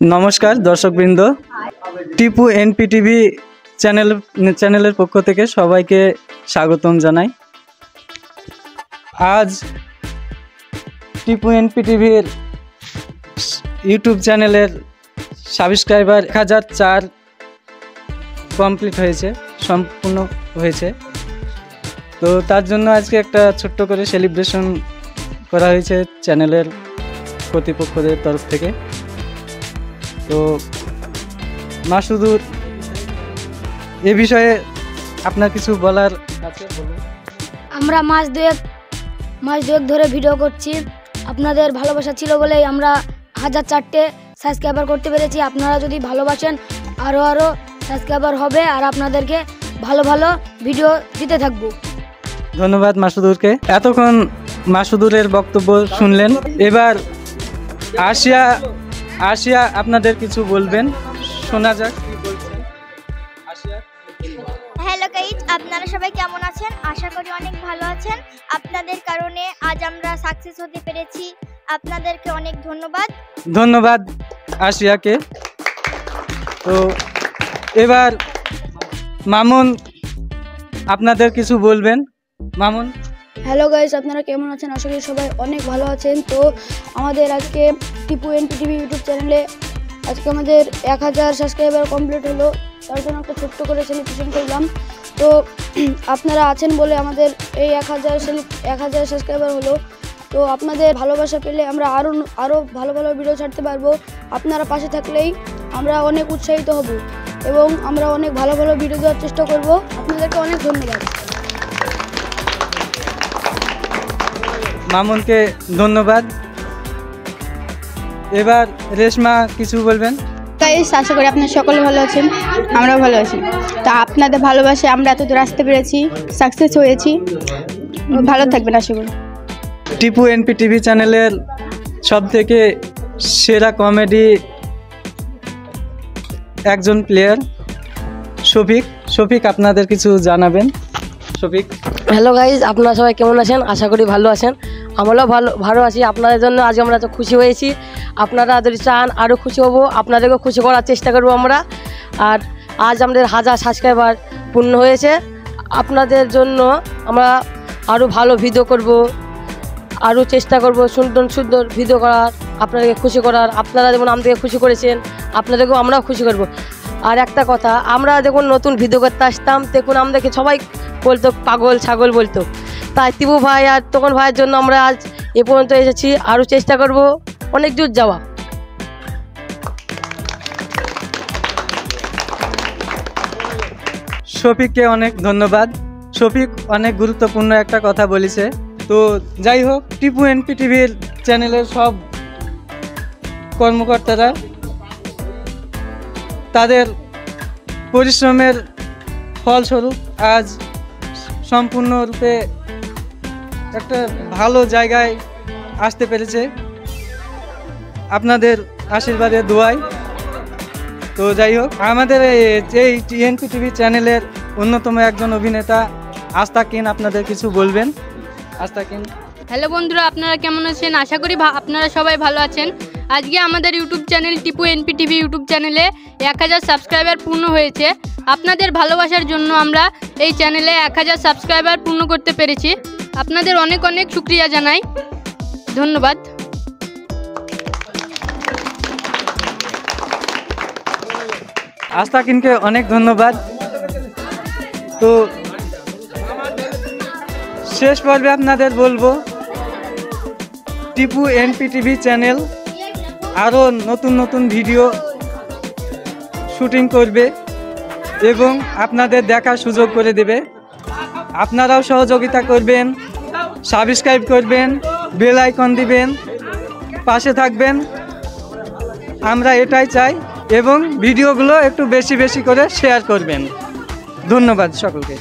নমস্কার দর্শকবৃন্দ, টিপু এনপিটিভি চ্যানেলের পক্ষ থেকে সবাইকে স্বাগতম জানাই। আজ টিপু এনপিটিভির ইউটিউব চ্যানেলের সাবস্ক্রাইবার 1004 কমপ্লিট হয়েছে, সম্পূর্ণ হয়েছে। তো তার জন্য আজকে একটা ছোট্ট করে সেলিব্রেশন করা হয়েছে চ্যানেলের কর্তৃপক্ষদের তরফ থেকে। তো মাসুদুর, এ বিষয়ে আপনার কিছু বলার আছে? আমরা মাস দুয়েক ধরে ভিডিও করছি। আপনাদের ভালোবাসা ছিল বলেই আমরা 1004টে সাবস্ক্রাইবার করতে পেরেছি। আপনারা যদি ভালোবাসেন আরও সাবস্ক্রাইবার হবে আর আপনাদেরকে ভালো ভালো ভিডিও দিতে থাকবো। ধন্যবাদ মাসুদুরকে। এতক্ষণ মাসুদুরের বক্তব্য শুনলেন। এবার আসিয়া আপনাদের কিছু বলবেন, শোনা যাক কি বলছেন। আসিয়া। হ্যালো গাইজ, আপনারা সবাই কেমন আছেন? আশা করি অনেক ভালো আছেন। আপনাদের কারণে আজ আমরা সাকসেস হতে পেরেছি। আপনাদেরকে অনেক ধন্যবাদ আসিয়াকে। তো এবার মামুন আপনাদের কিছু বলবেন। মামুন। হ্যালো গাইস, আপনারা কেমন আছেন? আশা করি সবাই অনেক ভালো আছেন। তো আমাদের আজকে টিপু এনপিটিভি ইউটিউব চ্যানেলে আজকে আমাদের 1000 সাবস্ক্রাইবার কমপ্লিট হলো। তার জন্য একটা ছোট্ট করে সেলিব্রেশন করলাম। তো আপনারা আছেন বলে আমাদের এই 1000 সাবস্ক্রাইবার হলো। তো আপনাদের ভালোবাসা পেলে আমরা আরও ভালো ভালো ভিডিও ছাড়তে পারবো। আপনারা পাশে থাকলেই আমরা অনেক উৎসাহিত হব এবং আমরা অনেক ভালো ভালো ভিডিও দেওয়ার চেষ্টা করব। আপনাদেরকে অনেক ধন্যবাদ। মামুনকে ধন্যবাদ। এবার রেশমা কিছু বলবেন। গাইস, আশা করি আপনারা সকলে ভালো আছেন, আমরাও ভালো আছি। তা আপনাদের ভালোবাসায় আমরা এত দূর আসতে পেরেছি, সাকসেস হয়েছি। ভালো থাকবেন আশা করি। টিপু এনপিটিভি চ্যানেলের সবথেকে সেরা কমেডি একজন প্লেয়ার শফিক আপনাদের কিছু জানাবেন। শফিক। হ্যালো গাইজ, আপনারা সবাই কেমন আছেন? আশা করি ভালো আছেন। আমরাও ভালো আছি। আপনাদের জন্য আজ আমরা তো খুশি হয়েছি। আপনারা যদি চান আরও খুশি হব, আপনাদেরকেও খুশি করার চেষ্টা করব আমরা। আর আজ আমাদের 1000 সাবস্ক্রাইবার পূর্ণ হয়েছে। আপনাদের জন্য আমরা আরও ভালো ভিডিও করব, আরও চেষ্টা করব সুন্দর ভিডিও করার, আপনাদেরকে খুশি করার। আপনারা যেমন আমাদেরকে খুশি করেছেন, আপনাদেরকেও আমরাও খুশি করব। আর একটা কথা, আমরা যখন নতুন ভিডিও করতে আসতাম তখন আমাদেরকে সবাই বলতো পাগল ছাগল বলতো। তাই টিপু ভাই আর তখন ভাইয়ের জন্য আমরা আজ এ পর্যন্ত এসেছি। আরও চেষ্টা করব অনেক দূর যাওয়া। শফিককে অনেক ধন্যবাদ। শফিক অনেক গুরুত্বপূর্ণ একটা কথা বলেছে। তো যাই হোক, টিপু এনপিটিভির চ্যানেলের সব কর্মকর্তারা তাদের পরিশ্রমের ফলস্বরূপ আজ সম্পূর্ণরূপে একটা ভালো জায়গায় আসতে পেরেছে আপনাদের আশীর্বাদের দোয়ায়। তো যাই হোক, আমাদের এই এনপিটিভি চ্যানেলের অন্যতম একজন অভিনেতা আস্তাকিন আপনাদের কিছু বলবেন। আস্তাকিন। হ্যালো বন্ধুরা, আপনারা কেমন আছেন? আশা করি আপনারা সবাই ভালো আছেন। আজকে আমাদের ইউটিউব চ্যানেল টিপু এনপিটিভি ইউটিউব চ্যানেলে 1000 সাবস্ক্রাইবার পূর্ণ হয়েছে। আপনাদের ভালোবাসার জন্য আমরা এই চ্যানেলে 1000 সাবস্ক্রাইবার পূর্ণ করতে পেরেছি। আপনাদের অনেক শুকরিয়া জানাই। ধন্যবাদ। আস্তাকিনকে অনেক ধন্যবাদ। তো শেষ পর্বে আপনাদের বলবো, টিপু এনপিটিভি চ্যানেল আরও নতুন ভিডিও শুটিং করবে এবং আপনাদের দেখার সুযোগ করে দেবে। আপনারাও সহযোগিতা করবেন, সাবস্ক্রাইব করবেন, বেল আইকন দিবেন, পাশে থাকবেন। আমরা এটাই চাই এবং ভিডিওগুলো একটু বেশি করে শেয়ার করবেন। ধন্যবাদ সকলকে।